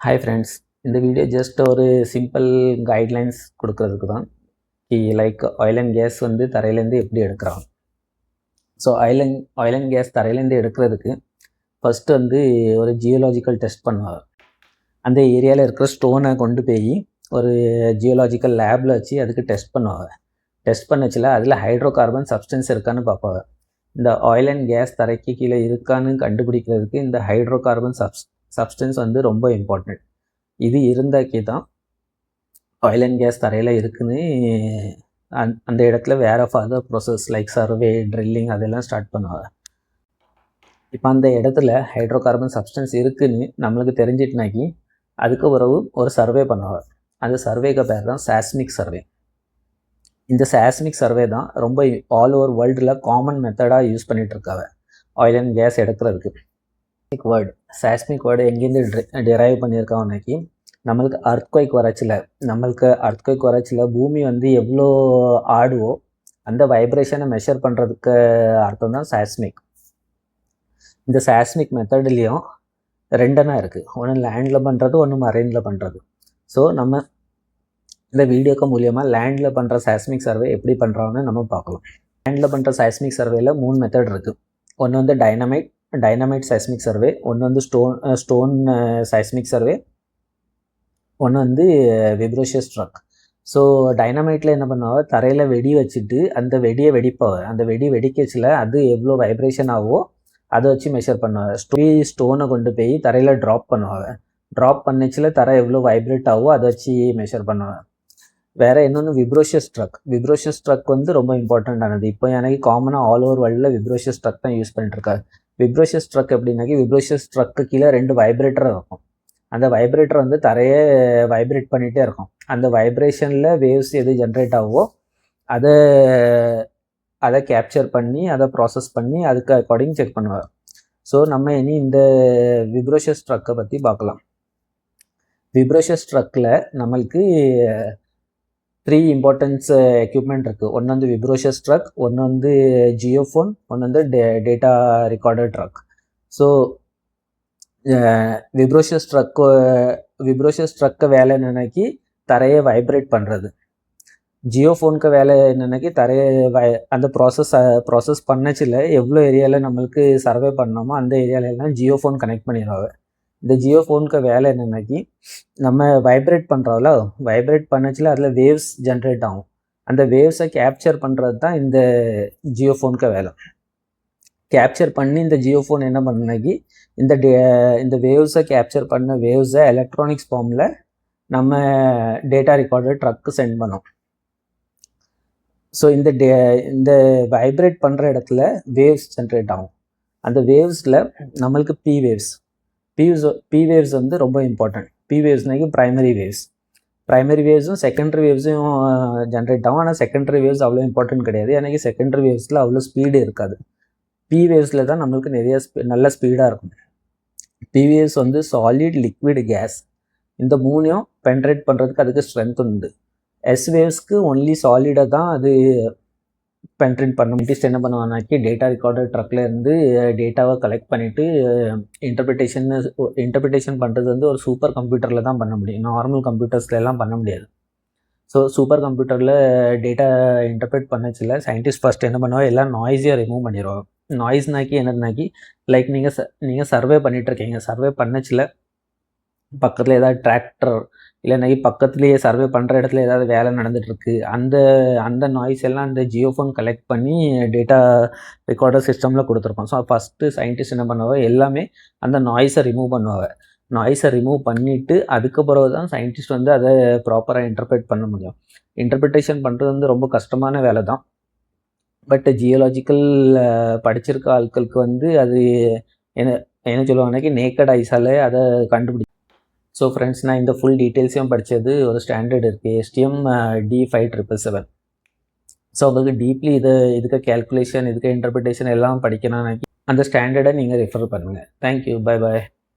Hi friends, இந்த video just ஒரு simple guidelines கொடுக்கறதுக்கு தான். லைக் ஆயில் அண்ட் கேஸ் வந்து தரையிலேருந்து எப்படி எடுக்கிறாங்க. ஸோ ஆயில் அண்ட் கேஸ் தரையிலேருந்து எடுக்கிறதுக்கு ஃபஸ்ட்டு வந்து ஒரு ஜியோலாஜிக்கல் டெஸ்ட் பண்ணுவாங்க. அந்த ஏரியாவில் இருக்கிற ஸ்டோனை கொண்டு போய் ஒரு ஜியோலாஜிக்கல் லேபில் வச்சு அதுக்கு டெஸ்ட் பண்ணுவாங்க. டெஸ்ட் பண்ணச்சில் அதில் ஹைட்ரோ கார்பன் சப்ஸ்டன்ஸ் இருக்கான்னு பார்ப்பாங்க. இந்த ஆயில் அண்ட் கேஸ் தரைக்கு கீழே இருக்கான்னு கண்டுபிடிக்கிறதுக்கு இந்த ஹைட்ரோ கார்பன் சப்ஸ்டன்ஸ் வந்து ரொம்ப இம்பார்ட்டண்ட். இது இருந்தாக்கி தான் ஆயில் அண்ட் கேஸ் தரையில் இருக்குன்னு அந்த இடத்துல வேறு further process like survey, drilling அதெல்லாம் ஸ்டார்ட் பண்ணுவாங்க. இப்போ அந்த இடத்துல ஹைட்ரோ கார்பன் சப்ஸ்டன்ஸ் இருக்குதுன்னு நம்மளுக்கு தெரிஞ்சிட்டுனாக்கி அதுக்கு ஒரு சர்வே பண்ணுவாங்க. அந்த சர்வேக்கு பேர் தான் சாஸ்மிக் சர்வே. இந்த சாஸ்மிக் சர்வே தான் ரொம்ப ஆல் ஓவர் வேர்ல்டில் காமன் மெத்தடாக யூஸ் பண்ணிகிட்ருக்காங்க ஆயில் அண்ட் கேஸ் எடுக்கிறதுக்கு. சாஸ்மிக் வேர்டு எங்கேருந்து டிரைவ் பண்ணியிருக்காங்கனாக்கி நம்மளுக்கு அர்த்குவைக் வரச்சில் பூமி வந்து எவ்வளோ ஆடுவோ அந்த வைப்ரேஷனை மெஷர் பண்ணுறதுக்கு அர்த்தம் தான் சாஸ்மிக். இந்த சாஸ்மிக் மெத்தட்லேயும் ரெண்டனா இருக்குது. ஒன்று லேண்டில் பண்ணுறது, ஒன்று மரைனில் பண்ணுறது. ஸோ நம்ம இந்த வீடியோக்கு மூலியமாக லேண்டில் பண்ணுற சாஸ்மிக் சர்வே எப்படி பண்ணுறாங்கன்னு நம்ம பார்க்கலாம். லேண்டில் பண்ணுற சாஸ்மிக் சர்வேயில் 3 மெத்தட் இருக்குது. ஒன்று வந்து டைனமைட் சைஸ்மிக் சர்வே, ஒன்று வந்து ஸ்டோன் சைஸ்மிக் சர்வே, ஒன்று வந்து விப்ரோஷியஸ் ட்ரக். ஸோ டைனமைட்டில் என்ன பண்ணுவாங்க, தரையில் வெடி வச்சுட்டு அந்த வெடியை வெடிப்பாங்க. அந்த வெடி வெடிக்கச்சில் அது எவ்வளோ வைப்ரேஷன் ஆகவோ அதை வச்சு மெஷர் பண்ணுவாங்க. ஸ்டோனை கொண்டு போய் தரையில் ட்ராப் பண்ணுவாங்க. ட்ராப் பண்ணிச்சில் தரை எவ்வளோ வைப்ரேட் ஆகவோ அதை வச்சு மெஷர் பண்ணுவாங்க. வேறு இன்னொன்று விப்ரோஷியஸ் ட்ரக் வந்து ரொம்ப இம்பார்ட்டண்ட்டானது. இப்போ எனக்கு காமனாக ஆல் ஓவர் வேர்ல்டில் விப்ரோஷியஸ் ட்ரக் தான் யூஸ் பண்ணிட்டுருக்காங்க. விப்ரோஷியஸ் ட்ரக் எப்படின்னாக்கி விப்ரோஷியஸ் ட்ரக்கு கீழே 2 வைப்ரேட்டர் இருக்கும். அந்த வைப்ரேட்டர் வந்து தரையே வைப்ரேட் பண்ணிகிட்டே இருக்கும். அந்த வைப்ரேஷனில் வேவ்ஸ் எது ஜென்ரேட் ஆகவோ அதை கேப்சர் பண்ணி அதை ப்ராசஸ் பண்ணி அதுக்கு அக்கார்டிங் செக் பண்ணுவாங்க. ஸோ நம்ம இனி இந்த விப்ரோஷியஸ் ட்ரக்கை பற்றி பார்க்கலாம். விப்ரோஷியஸ் ட்ரக்கில் நம்மளுக்கு 3 இம்பார்ட்டன்ஸ் எக்யூப்மெண்ட் இருக்குது. ஒன்று வந்து விப்ரோஷியஸ் ட்ரக், ஒன்று வந்து ஜியோஃபோன், ஒன்று வந்து data recorder truck. So vibroseis truck வேலை என்னன்னாக்கி தரையை வைப்ரேட் பண்ணுறது. ஜியோஃபோனுக்கு வேலை என்னன்னாக்கி தரையை அந்த ப்ராசஸ் பண்ணச்சில் எவ்வளோ ஏரியாவில் நம்மளுக்கு சர்வே பண்ணோமோ அந்த ஏரியாவிலலாம் ஜியோஃபோன் கனெக்ட் பண்ணிடுவாங்க. இந்த ஜியோஃபோனுக்கு வேலை என்னன்னாக்கி நம்ம வைப்ரேட் பண்ணுறோம்ல, வைப்ரேட் பண்ணச்சில் அதில் வேவ்ஸ் ஜென்ரேட் ஆகும். அந்த வேவ்ஸை கேப்சர் பண்ணுறது தான் இந்த ஜியோஃபோனுக்கு வேலை. கேப்சர் பண்ணி இந்த ஜியோஃபோன் என்ன பண்ணுனாக்கி இந்த வேவ்ஸை கேப்சர் பண்ண வேவ்ஸை எலக்ட்ரானிக்ஸ் ஃபார்மில் நம்ம டேட்டா ரெக்கார்டர் ட்ரக்கு சென்ட் பண்ணோம். ஸோ இந்த வைப்ரேட் பண்ணுற இடத்துல வேவ்ஸ் ஜென்ரேட் ஆகும். அந்த வேவ்ஸில் நம்மளுக்கு பி வேவ்ஸ் வந்து ரொம்ப இம்பார்ட்டன்ட். பி வேவ்ஸ்னாக்கி ப்ரைமரி வேவ்ஸும் செகண்டரி வேவ்ஸும் ஜென்ரேட் ஆகும். ஆனால் செகண்டரி வேவ்ஸ் அவ்வளோ இம்பார்ட்டன்ட் கிடையாது. எனக்கு செகண்டரி வேவ்ஸில் அவ்வளோ ஸ்பீடு இருக்காது. பி வேவ்ஸில் தான் நம்மளுக்கு நல்ல ஸ்பீடாக இருக்கும். பி வேவ்ஸ் வந்து சாலிட், லிக்விட், கேஸ் இந்த 3ஐயும் பென்ட்ரேட் பண்ணுறதுக்கு அதுக்கு ஸ்ட்ரென்த் உண்டு. எஸ் வேவ்ஸ்க்கு ஒன்லி சாலிடை தான் அது பென்ட்ரேட் பண்ணும். சயின்டிஸ்ட் என்ன பண்ணுவாங்கனாக்கி டேட்டா ரெக்கார்டர் ட்ரக்கில் இருந்து டேட்டாவை கலெக்ட் பண்ணிவிட்டு இன்டர்பிரிட்டேஷன் பண்ணுறது வந்து ஒரு சூப்பர் கம்ப்யூட்டரில் தான் பண்ண முடியும். நார்மல் கம்ப்யூட்டர்ஸ்லாம் பண்ண முடியாது. ஸோ சூப்பர் கம்ப்யூட்டரில் டேட்டா இன்டர்பிரேட் பண்ணச்சில் சயின்டிஸ்ட் ஃபஸ்ட் என்ன பண்ணுவாங்க, எல்லாம் நாய்ஸையாக ரிமூவ் பண்ணிடுவாங்க. நாய்ஸ்னாக்கி என்னதுனாக்கி லைக் நீங்கள் சர்வே பண்ணிகிட்ருக்கீங்க. சர்வே பண்ணச்சில் பக்கத்தில் ஏதாவது டிராக்டர் இல்லைனாக்கி பக்கத்துலேயே சர்வே பண்ணுற இடத்துல ஏதாவது வேலை நடந்துகிட்ருக்கு, அந்த நாய்ஸ் எல்லாம் அந்த ஜியோஃபோன் கலெக்ட் பண்ணி டேட்டா ரெக்கார்டர் சிஸ்டமில் கொடுத்துருக்கோம். ஸோ ஃபஸ்ட்டு சயின்டிஸ்ட் என்ன பண்ணுவாங்க, எல்லாமே அந்த நாய்ஸை ரிமூவ் பண்ணுவாங்க. நாய்ஸை ரிமூவ் பண்ணிவிட்டு அதுக்கப்புறம் தான் சயின்டிஸ்ட் வந்து அதை ப்ராப்பராக இன்டர்பிரேட் பண்ண முடியும். இன்டர்பிரிட்டேஷன் பண்ணுறது வந்து ரொம்ப கஷ்டமான வேலை தான். பட் ஜியோலாஜிக்கல் படிச்சிருக்க ஆட்களுக்கு வந்து அது என்ன சொல்லுவாங்கன்னாக்கி நேக்கட் ஐஸால் அதை கண்டுபிடிக்கும். ஸோ ஃப்ரெண்ட்ஸ், நான் இந்த ஃபுல் டீட்டெயில்ஸையும் படித்தது ஒரு ஸ்டாண்டர்ட் இருக்குது, STM D5777. ஸோ உங்களுக்கு டீப்லி இதுக்கு கேல்குலேஷன், இதுக்கு இன்டர்பிரிட்டேஷன் எல்லாம் படிக்கணும்னாக்கி அந்த ஸ்டாண்டர்டை நீங்கள் ரெஃபர் பண்ணுங்கள். Thank you, bye bye.